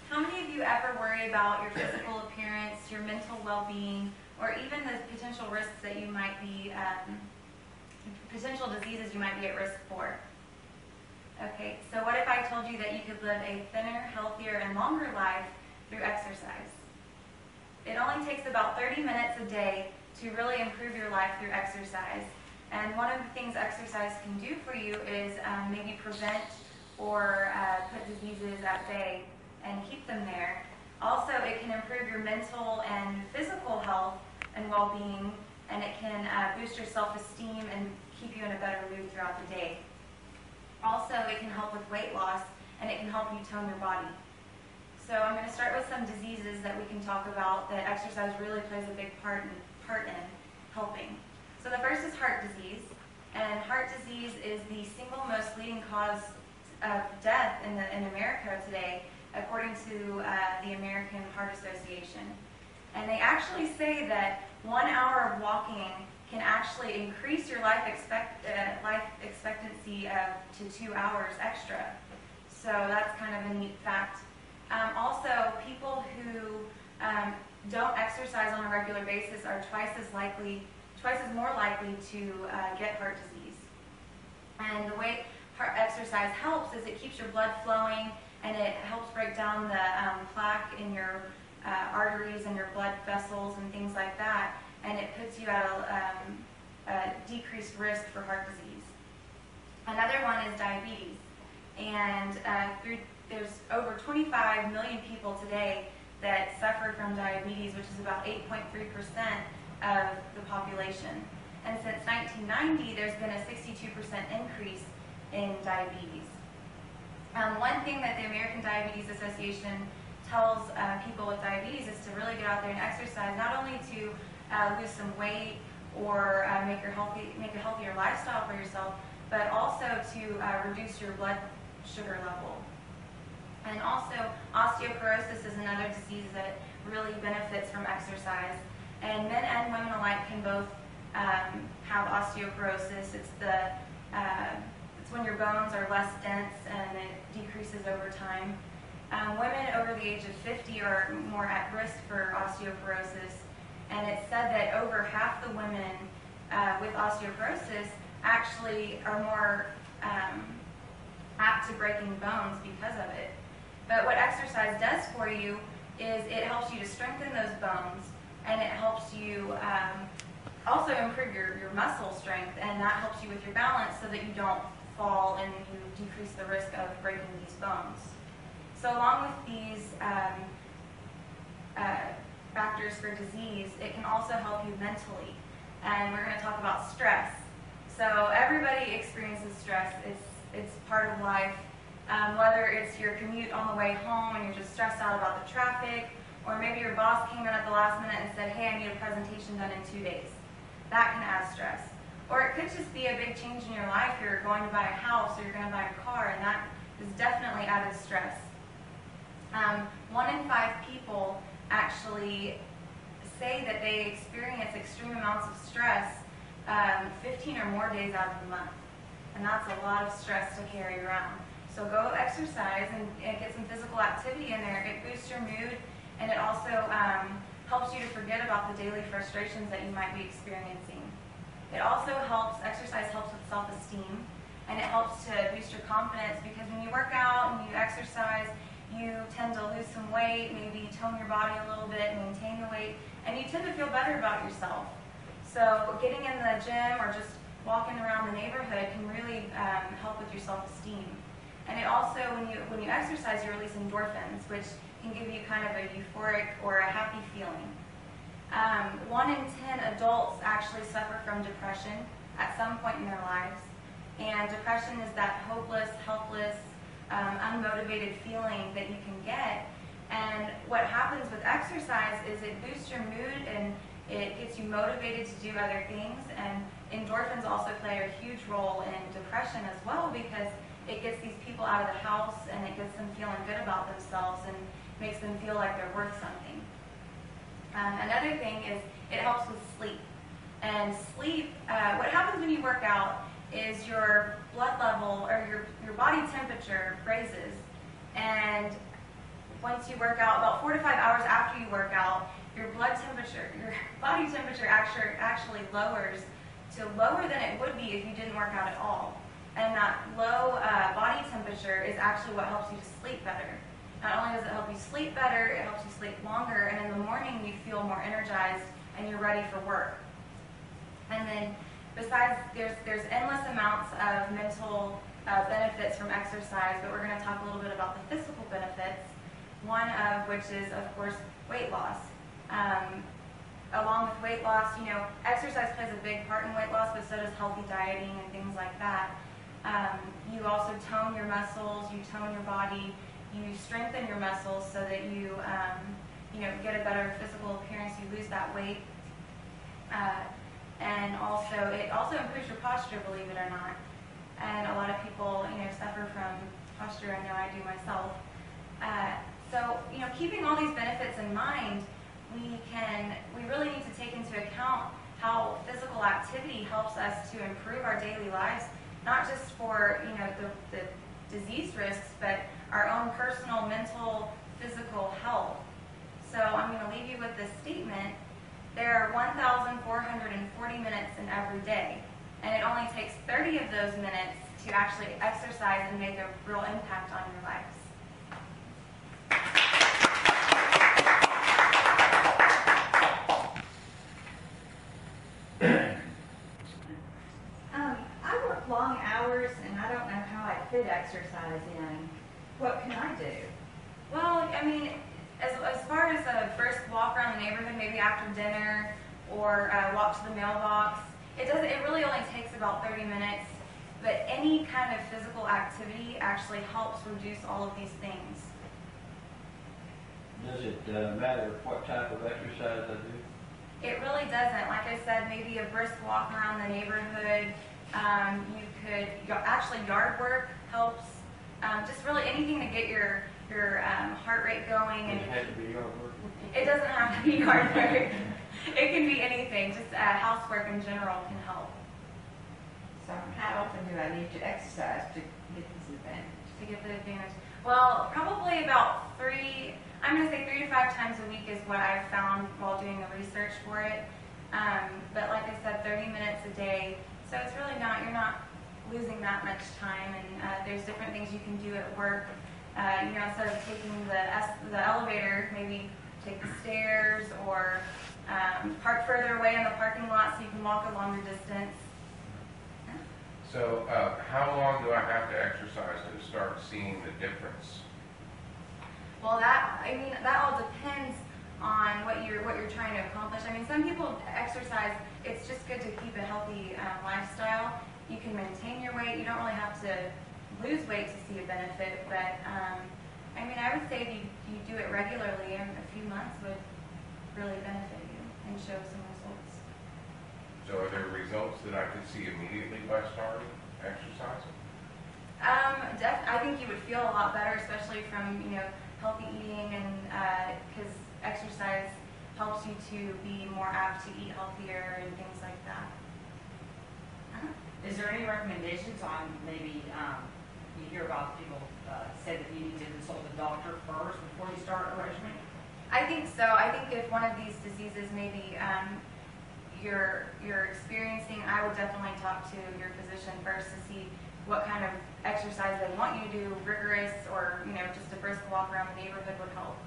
How many of you ever worry about your physical appearance, your mental well-being, or even the potential risks that you might be, potential diseases you might be at risk for? Okay, so what if I told you that you could live a thinner, healthier, and longer life through exercise? It only takes about 30 minutes a day to really improve your life through exercise. And one of the things exercise can do for you is maybe prevent or put diseases at bay and keep them there. Also, it can improve your mental and physical health and well-being, and it can boost your self-esteem and keep you in a better mood throughout the day. Also, it can help with weight loss, and it can help you tone your body. So I'm going to start with some diseases that we can talk about that exercise really plays a big part in helping. So the first is heart disease, and heart disease is the single most leading cause of death in America today, according to the American Heart Association. And they actually say that 1 hour of walking can actually increase your life expectancy to 2 hours extra. So that's kind of a neat fact. Also, people who don't exercise on a regular basis are twice as more likely to get heart disease. And the way heart exercise helps is it keeps your blood flowing, and it helps break down the plaque in your arteries and your blood vessels and things like that, and it puts you at a decreased risk for heart disease. Another one is diabetes, and there's over 25 million people today that suffer from diabetes, which is about 8.3% of the population. And since 1990, there's been a 62% increase in diabetes. One thing that the American Diabetes Association tells people with diabetes is to really get out there and exercise, not only to lose some weight or make a healthier lifestyle for yourself, but also to reduce your blood sugar level. And also, osteoporosis is another disease that really benefits from exercise. And men and women alike can both have osteoporosis. It's when your bones are less dense and it decreases over time. Women over the age of 50 are more at risk for osteoporosis, and it's said that over half the women with osteoporosis actually are more apt to breaking bones because of it. But what exercise does for you is it helps you to strengthen those bones, and it helps you also improve your muscle strength, and that helps you with your balance so that you don't fall and you decrease the risk of breaking these bones. So along with these factors for disease, it can also help you mentally. And we're going to talk about stress. So everybody experiences stress. It's part of life. Whether it's your commute on the way home and you're just stressed out about the traffic, or maybe your boss came in at the last minute and said, hey, I need a presentation done in 2 days. That can add stress. Or it could just be a big change in your life. You're going to buy a house or you're going to buy a car, and that is definitely added stress. 1 in 5 people actually say that they experience extreme amounts of stress 15 or more days out of the month. And that's a lot of stress to carry around. So go exercise and get some physical activity in there. It boosts your mood, and it also helps you to forget about the daily frustrations that you might be experiencing. It also exercise helps with self-esteem, and it helps to boost your confidence, because when you work out and you exercise, you tend to lose some weight, maybe tone your body a little bit, maintain the weight, and you tend to feel better about yourself. So getting in the gym or just walking around the neighborhood can really help with your self-esteem. And it also, when you exercise, you release endorphins, which can give you kind of a euphoric or a happy feeling. 1 in 10 adults actually suffer from depression at some point in their lives. And depression is that hopeless, helpless, unmotivated feeling that you can get. And what happens with exercise is it boosts your mood and it gets you motivated to do other things. And endorphins also play a huge role in depression as well, because it gets these people out of the house and it gets them feeling good about themselves and makes them feel like they're worth something. Another thing is it helps with sleep. And sleep, what happens when you work out is your blood level or your body temperature raises. And once you work out, about 4 to 5 hours after you work out, your blood temperature, your body temperature actually lowers to lower than it would be if you didn't work out at all. And that low body temperature is actually what helps you to sleep better. Not only does it help you sleep better, it helps you sleep longer, and in the morning you feel more energized and you're ready for work. And then besides, there's endless amounts of mental benefits from exercise, but we're going to talk a little bit about the physical benefits, one of which is, of course, weight loss. Along with weight loss, you know, exercise plays a big part in weight loss, but so does healthy dieting and things like that. You also tone your muscles, you tone your body, you strengthen your muscles so that you, get a better physical appearance, you lose that weight. And also, it also improves your posture, believe it or not. And a lot of people, suffer from posture. I know I do myself. So, keeping all these benefits in mind, we really need to take into account how physical activity helps us to improve our daily lives, not just for, the disease risks, but our own personal, mental, physical health. So I'm going to leave you with this statement. There are 1,440 minutes in every day, and it only takes 30 of those minutes to actually exercise and make a real impact on your lives. I work long hours, and I don't know how I fit exercise in. What can I do? Well, as far as a brisk walk around the neighborhood, maybe after dinner, or walk to the mailbox, it really only takes about 30 minutes. But any kind of physical activity actually helps reduce all of these things. Does it matter what type of exercise I do? It really doesn't. Like I said, maybe a brisk walk around the neighborhood. Actually yard work helps. Just really anything to get your heart rate going. Does it have to be yard work? It doesn't have to be yard work. It can be anything. Just housework in general can help. So how often do I need to exercise to get this advantage? To get the advantage. Well, probably about 3 to 5 times a week is what I've found while doing the research for it. But like I said, 30 minutes a day. So it's really you're not losing that much time. And there's different things you can do at work. Instead of taking the elevator, maybe take the stairs or park further away in the parking lot so you can walk a longer distance. So how long do I have to exercise to start seeing the difference? Well, that all depends on what you're trying to accomplish. Some people exercise. It's just good to keep a healthy lifestyle. You can maintain your weight. You don't really have to lose weight to see a benefit, but I would say if you do it regularly, a few months would really benefit you and show some results. So are there results that I could see immediately by starting exercising? I think you would feel a lot better, especially from healthy eating, and because exercise helps you to be more apt to eat healthier and things like that. Is there any recommendations on maybe you hear about people say that you need to consult a doctor first before you start a regimen? I think so. I think if one of these diseases maybe you're experiencing, I would definitely talk to your physician first to see what kind of exercise they want you to do, rigorous or just a brisk walk around the neighborhood would help.